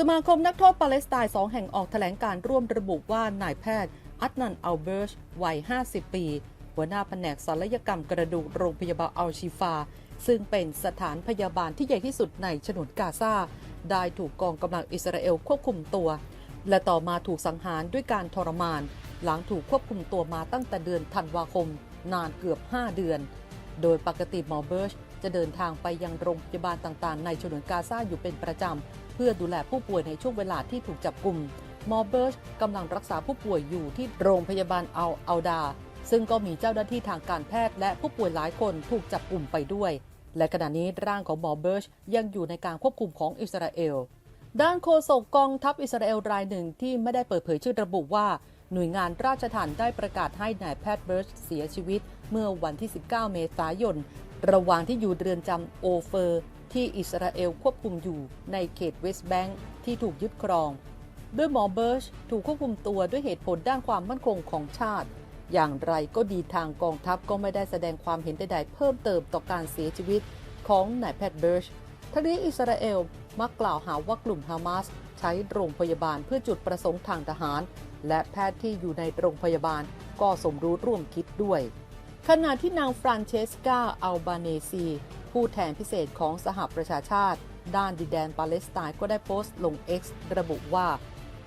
สมาคมนักโทษปาเลสไตน์2 แห่งออกแถลงการร่วมระบุว่านายแพทย์อัดนัน อัลเบิร์ชวัย 50 ปี หัวหน้าแผนกศัลยกรรมกระดูกโรงพยาบาลอัลชิฟาซึ่งเป็นสถานพยาบาลที่ใหญ่ที่สุดในฉนวนกาซาได้ถูกกองกำลังอิสราเอลควบคุมตัว และต่อมาถูกสังหารด้วยการทรมานหลังถูกควบคุมตัวมาตั้งแต่เดือนธันวาคมนานเกือบ 5 เดือน โดยปกติหมอเบิร์ชจะเดินทางไปยังโรงพยาบาลต่างๆในฉนวนกาซาอยู่เป็นประจำเพื่อดูแลผู้ป่วยในช่วงเวลาที่ถูกจับกุมหมอเบิร์ชกำลังรักษาผู้ป่วยอยู่ที่โรงพยาบาลอัลดาซึ่งก็มีเจ้าหน้าที่ทางการแพทย์และผู้ป่วยหลายคนถูกจับกุมไปด้วยและขณะนี้ร่างของหมอเบิร์ชยังอยู่ในการควบคุมของอิสราเอลด้านโฆษกกองทัพอิสราเอลรายหนึ่งที่ไม่ได้เปิดเผยชื่อระบุว่าหน่วยงานราชทัณฑ์ได้ประกาศให้นายแพทย์เบิร์ชเสียชีวิตเมื่อวันที่ 19 เมษายนระหว่างที่อยู่เรือนจำโอเฟอร์ที่อิสราเอลควบคุมอยู่ในเขตเวสต์แบงค์ที่ถูกยึดครองโดยหมอเบิร์ชถูกควบคุมตัวด้วยเหตุผลด้านความมั่นคงของชาติอย่างไรก็ดีทางกองทัพก็ไม่ได้แสดงความเห็นใดๆเพิ่มเติมต่อการเสียชีวิตของนายแพทย์เบิร์ชทั้งนี้อิสราเอลมักกล่าวหาว่ากลุ่มฮามาสใช้โรงพยาบาลเพื่อจุดประสงค์ทางทหารและแพทย์ที่อยู่ในโรงพยาบาลก็สมรู้ร่วมคิดด้วยขณะที่นางฟรานเชสกา อัลบาเนซีผู้แทนพิเศษของสหประชาชาติด้านดินแดนปาเลสไตน์ก็ได้โพสต์ลง X ระบุว่า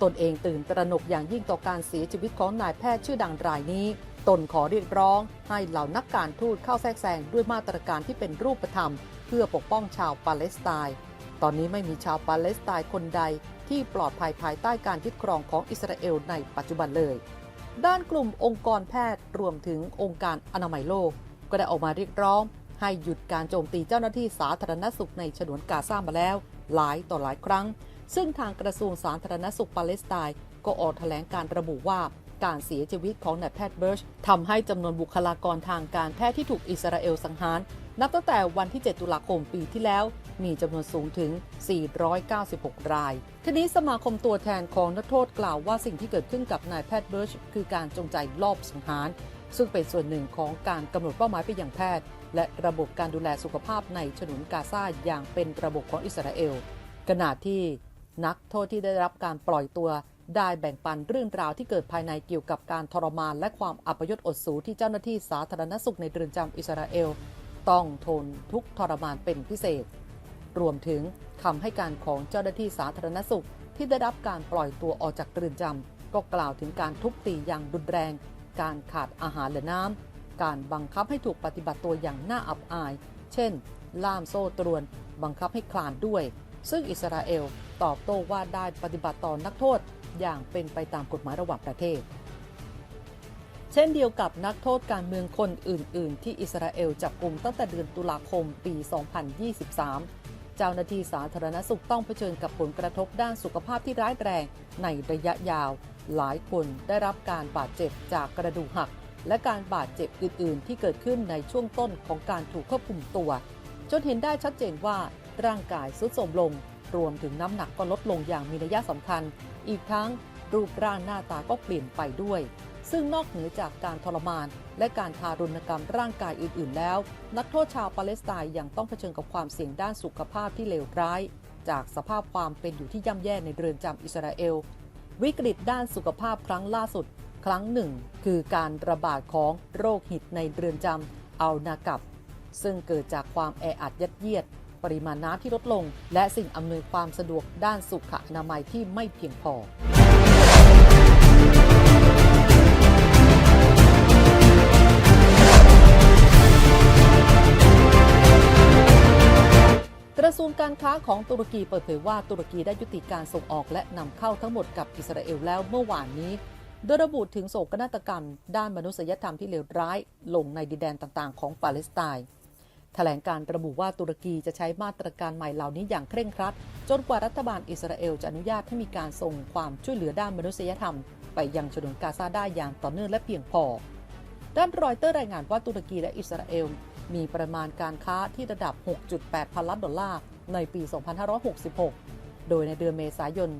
ตนเองตื่นตระหนกอย่างยิ่งต่อการเสียชีวิตของนายแพทย์ชื่อดังรายนี้ตนขอเรียกร้องให้เหล่านักการทูตเข้าแทรกแซงด้วยมาตรการที่เป็นรูปธรรมเพื่อปกป้องชาวปาเลสไตน์ตอนนี้ไม่มีชาวปาเลสไตน์คนใดที่ปลอดภัยภายใต้การยึดครองของอิสราเอลในปัจจุบันเลยด้านกลุ่มองค์กรแพทย์รวมถึงองค์การอนามัยโลกก็ได้ออกมาเรียกร้องให้หยุดการโจมตีเจ้าหน้าที่สาธารณสุขในฉนวนกาซามาแล้วหลายต่อหลายครั้งซึ่งทางกระทรวงสาธารณสุขปาเลสไตน์ก็ออกแถลงการระบุว่าการเสียชีวิตของนายแพทย์เบิร์ชทำให้จำนวนบุคลากรทางการแพทย์ที่ถูกอิสราเอลสังหารนับตั้งแต่วันที่ 7 ตุลาคมปีที่แล้วมีจำนวนสูงถึง 496 รายทีนี้สมาคมตัวแทนของนักโทษกล่าวว่าสิ่งที่เกิดขึ้นกับนายแพทย์เบิร์ชคือการจงใจลอบสังหารซึ่งเป็นส่วนหนึ่งของการกำหนดเป้าหมายไปยังแพทย์และระบบการดูแลสุขภาพในฉนวนกาซาอย่างเป็นระบบของอิสราเอลขณะที่นักโทษที่ได้รับการปล่อยตัวได้แบ่งปันเรื่องราวที่เกิดภายในเกี่ยวกับการทรมานและความอัปยศอดสูที่เจ้าหน้าที่สาธารณสุขในเรือนจำอิสราเอลต้องทนทุกข์ทรมานเป็นพิเศษรวมถึงคำให้การของเจ้าหน้าที่สาธารณสุขที่ได้รับการปล่อยตัวออกจากเรือนจำก็กล่าวถึงการทุบตีอย่างรุนแรงการขาดอาหารและน้ำการบังคับให้ถูกปฏิบัติตัวอย่างน่าอับอายเช่นล่ามโซ่ตรวนบังคับให้คลานด้วยซึ่งอิสราเอลตอบโต้ว่าได้ปฏิบัติต่อนักโทษอย่างเป็นไปตามกฎหมายระหว่างประเทศเช่นเดียวกับนักโทษการเมืองคนอื่นๆที่อิสราเอลจับกุมตั้งแต่เดือนตุลาคมปี 2023 เจ้าหน้าที่สาธารณสุขต้องเผชิญกับผลกระทบด้านสุขภาพที่ร้ายแรงในระยะยาวหลายคนได้รับการบาดเจ็บจากกระดูกหักและการบาดเจ็บอื่นๆที่เกิดขึ้นในช่วงต้นของการถูกควบคุมตัวจนเห็นได้ชัดเจนว่าร่างกายทรุดโทรมลงรวมถึงน้ำหนักก็ลดลงอย่างมีนัยสำคัญอีกทั้งรูปร่างหน้าตาก็เปลี่ยนไปด้วยซึ่งนอกเหนือจากการทรมานและการทารุณกรรมร่างกายอื่นๆแล้วนักโทษชาวปาเลสไตน์ยังต้องเผชิญกับความเสี่ยงด้านสุขภาพที่เลวร้ายจากสภาพความเป็นอยู่ที่ย่ำแย่ในเรือนจำอิสราเอลวิกฤตด้านสุขภาพครั้งล่าสุดครั้งหนึ่งคือการระบาดของโรคหิดในเรือนจำอัลนากับซึ่งเกิดจากความแออัดยัดเยียดปริมาณน้ำที่ลดลงและสิ่งอำนวยความสะดวกด้านสุขอนามัยที่ไม่เพียงพอกระทรวงการค้าของตุรกีเปิดเผยว่าตุรกีได้ยุติการส่งออกและนำเข้าทั้งหมดกับอิสราเอลแล้วเมื่อวานนี้โดยระบุถึงโศกนาฏกรรมด้านมนุษยธรรมที่เลวร้ายลงในดินแดนต่างๆของปาเลสไตน์แถลงการระบุว่าตุรกีจะใช้มาตรการใหม่เหล่านี้อย่างเคร่งครัดจนกว่ารัฐบาลอิสราเอลจะอนุญาตให้มีการส่งความช่วยเหลือด้านมนุษยธรรมไปยังฉนวนกาซาได้อย่างต่อเนื่องและเพียงพอด้านรอยเตอร์รายงานว่าตุรกีและอิสราเอลมีประมาณการค้าที่ระดับ 6.8 พันล้านดอลลาร์ในปี 2566 โดยในเดือนเมษายน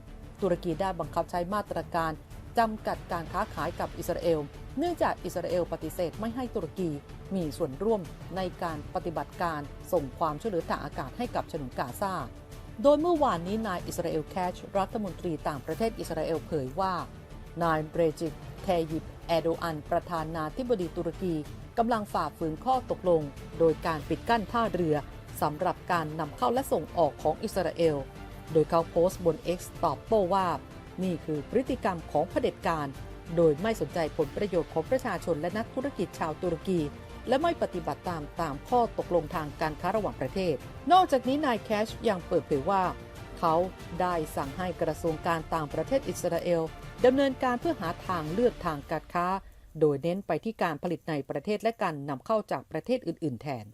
ตุรกีได้บังคับใช้มาตรการจำกัดการค้าขายกับอิสราเอลเนื่องจากอิสราเอลปฏิเสธไม่ให้ตุรกีมีส่วนร่วมในการปฏิบัติการส่งความช่วยเหลือทางอากาศให้กับฉนวนกาซา โดยเมื่อวานนี้นายอิสราเอลแคชรัฐมนตรีต่างประเทศอิสราเอลเผยว่านายเรจิป เทยิป แอร์โดอันประธานาธิบดีตุรกีกำลังฝ่าฝืนข้อตกลงโดยการปิดกั้นท่าเรือสำหรับการนำเข้าและส่งออกของอิสราเอลโดยเขาโพสต์บน X ตอบโต้ว่านี่คือพฤติกรรมของเผด็จการโดยไม่สนใจผลประโยชน์ของประชาชนและนักธุรกิจชาวตุรกีและไม่ปฏิบัติตามข้อตกลงทางการค้าระหว่างประเทศนอกจากนี้นายแคชยังเปิดเผยว่าเขาได้สั่งให้กระทรวงการต่างประเทศอิสราเอลดำเนินการเพื่อหาทางเลือกทางการค้าโดยเน้นไปที่การผลิตในประเทศและการนำเข้าจากประเทศอื่นๆแทน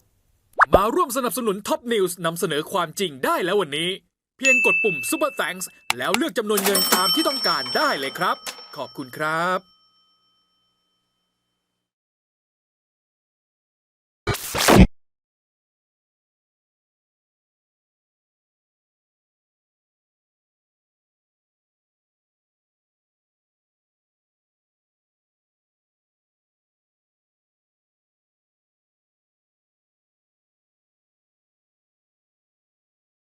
มาร่วมสนับสนุนท็อปนิวส์นำเสนอความจริงได้แล้ววันนี้เพียงกดปุ่ม Super Thanks แล้วเลือกจำนวนเงินตามที่ต้องการได้เลยครับขอบคุณครับ